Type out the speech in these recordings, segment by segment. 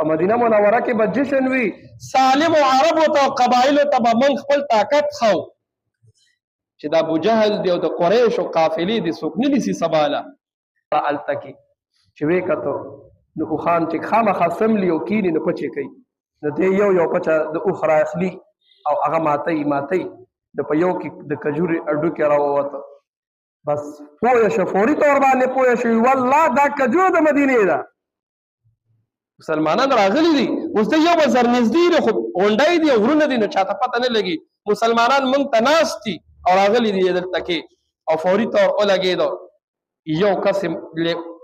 په مدینه منوره کې به جشن وي، سالم عربو ته او قبایلو ته به موږ خپل طاقت ښو چې د ابوجهل دی او د قریشو قافلې دي څوک نه نیسي سباله. هلته کې چې ویې کتو نو اوښان چې خامخا څملي او کیني نو پچې کوي، نو دی یو پچه د اوښ رااخلي او هغه ماتوي د په یو کې د کجورې اډوکې راووته، بس پوه شو فوري طور باندې پوه شو والله دا کجور د مدینې ده. مسلمانان راغلي دي، اوس د یو بل سره نږدې دي خو غونډۍ دي او غرونه دي نو چاته پته نه لګي. مسلمانان موږ ته ناست دي او راغلي دي دلته کې او فوري طور ولګېدو. یو کس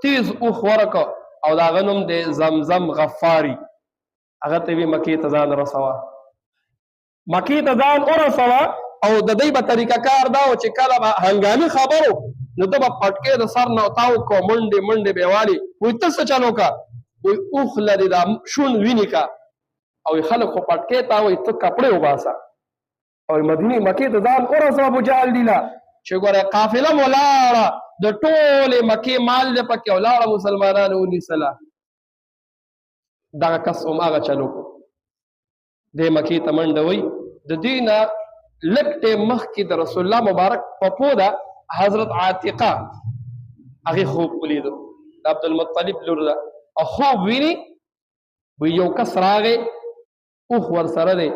تیز اوښ ورکړه او د هغه نوم دی زمزم غفاري. هغه ته وي مکې ته ځان رسوه، مکې ته ځان ورسوه او د دوی به طریقه کار دا و چې کله به هنګامي خبرو نو ده به پټکې د سر نه تاو کړو، منډې به یې والي. وایي ته څه چل وکړه؟ وایي اوښ لرې دا شونډ وینې کا او خلک خو پټکې ته وایي ته کپړې وباسه او مدینې مکې ته ځان ورسوه ابوجهل دیله چې ګوره قافله مو لاړه د ټولې مکې مال دی پکې او لاړه مسلمانانو ونیسله. دغه کس هم هغه چل وکړو، دی مکې ته منډه وایي. د دې نه لږ ټیم مخکې د رسول الله مبارک په پوده حضرت عاتقه هغې خوب ولیدو، د عبدالمطلب لور ده او خوب ویني. وی یو کس راغی اوښ ورسره دی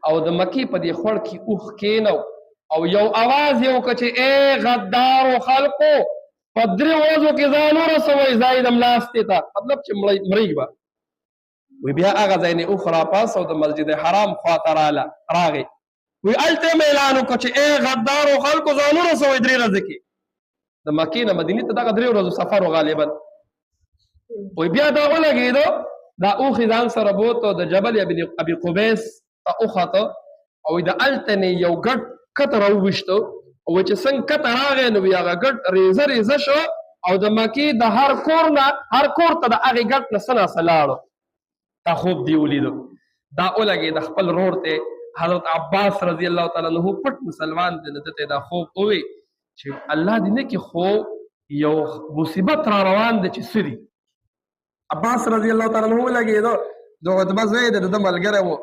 او د مکې په دې خوړ کې اوښ کېنو او یو اواز یې وکړه چې ای غدارو خلقو په 3 ورځو کې ځان ورسوئ ځای د ملاستې ته، مطلب چې مریږ به. وی بیا هغه ځای نه اوښ راپاس او د مسجد حرام خواته راغی. وی هلته یې اعلان وکړه چې ای غدارو خلقو ځان ورسوئ 3 ورځې کې. د مکې نه مدینې ته دغه 3 ورځو سفر و غالبا. وی بیا دا ولګېدو دا اوښ یې ځان سره بوتو د جبل ابي قبیس ته وخته او د هلته نه یو ګډ کته راوویشتو او چې څنګه کته راغی نو هغه ګډ ریزه شو او د مکې د هر کور ته د هغې ګډ نه څه ناڅه لاړو. دا خوب دی ولیدو. دا ولګېد خپل رور ته حضرت عباس رضی الله تعالی عنه پټ مسلمان دی نو دته دا خوب ووی چې الله دې نه کې خو یو مصیبت را روان دی چې څه دي. عباس رضی الله تعالی عنه ولګېدو د عتبه زوی دی د ملګری و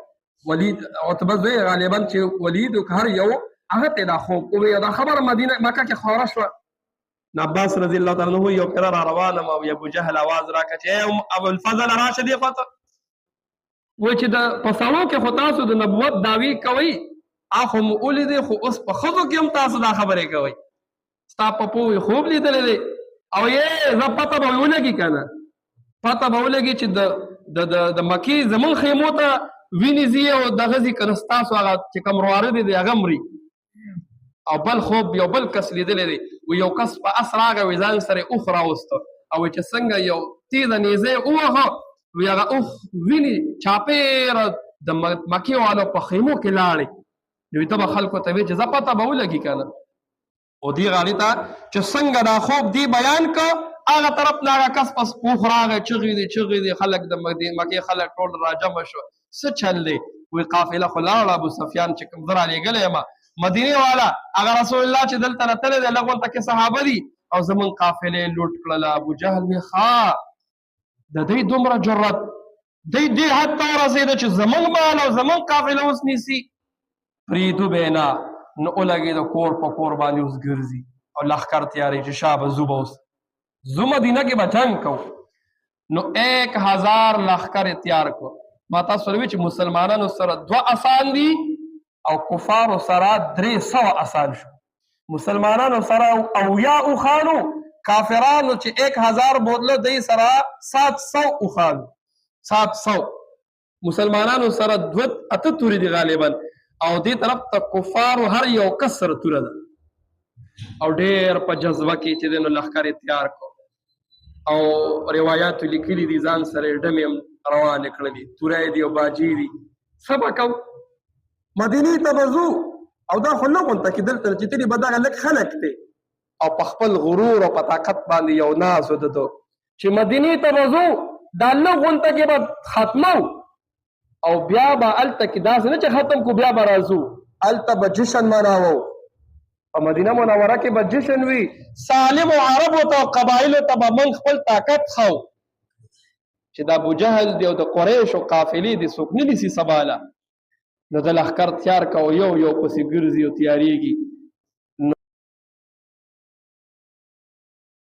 ولید، عتبه زوی غالبا چې ولید هر یو هغه ته دا خوب ووی. دا خبره مکه کې خوره شوه. عباس رضی الله تعالی عنه یو پره را روانه او ابوجهل آواز راکړه چې ابوالفضل راشه دې خواته. وایي چې د په سړو کې خو تاسو د نبوت دعوی کوئ، خو مو ولیدې خو اوس په ښځو کې هم تاسو دا خبرې کوئ. ستا په پوه خوب لیدلی دی او زه پته به ولګي که نه، پته به ولګي چې د مکې زمونږ خیمو ته وینې ځي او دغه ځي که نه ستاسو هغه چې کوم روارد دی هغه مري. او بل خوب یو بل کس لیدلی دی، یو کس په اس راغی وایي ځان سره اوښ راوسته او چې څنګه یو تیزه نیزه یې ووهه وی هغه اوښ وینې چاپېره د مکې والو په خیمو کې لاړې. نو ته به خلکو ته وایي چې زه پته به ولګي که نه. او دې غالي ته چې څنګه دا خوب دی بیان که هغه طرف نه هغه کس پس اوښ راغی چغې دي خلک د مکې خلک ټول راجمع شو. څه چل دی؟ وایي قافله خو لاړه ابو سفیان چې کوم زه رالیږلی یم مدینې والا هغه رسول الله چې دلته نه تللی دی لږ ورته کې صحابه دي او زمونږ قافلې لوټ کړله. ابوجهل وایي ښه د دوی دومره جرأت دوی دې حد ته ورسېده چې زمونږ مال او زمونږ قافله اوس نیسي. پرېږدو به یې نه، نو ولګېده کور په کور باندې اوس ګرځي او لښکر تیارې چې شا به ځو به اوس زو مدینه کې به جنګ کوو. نو 1000 لښکر یې تیار کړو. ما تاسو سره وایي چې مسلمانانو سره 2 اسان دي او کفارو سره 300 اسان شو. مسلمانانو سره 80 اوښانو، کافرانو چې 1000 بوتله دی سره 700 اوښانو. 700 مسلمانانو سره 2 تورې دي غالبا او دې طرف ته کفارو هر یو کس سره توره ده او ډېر په جذبه کې چې دی نو لښکر یې تیار کړو او روایاتو لیکلي دي ځان سره یې ډمې هم روانې کړلې، توره دي او باجې دي. څه به کوو؟ مدینې ته به ځو او دا خو نه غونته کې دلته چې تلي به دغه لږ خلک دی او په خپل غرور او په طاقت باندې یو ناز و دده چې مدینې ته به ځو دا لږ غونته کې به ختمو او بیا به هلته کې داسې نه چې ختم کو بیا به راځو هلته به جشن مناوو. په مدینه منوره کې به جشن وي، سالمو عربو ته او قبایلو ته به موږ خپل طاقت ښو چې د ابوجهل دی او د قریشو قافلې دي څوک نه نیسي سباله نو د لښکر تیار کوه یو یو پسې ګرځي او تیارېږي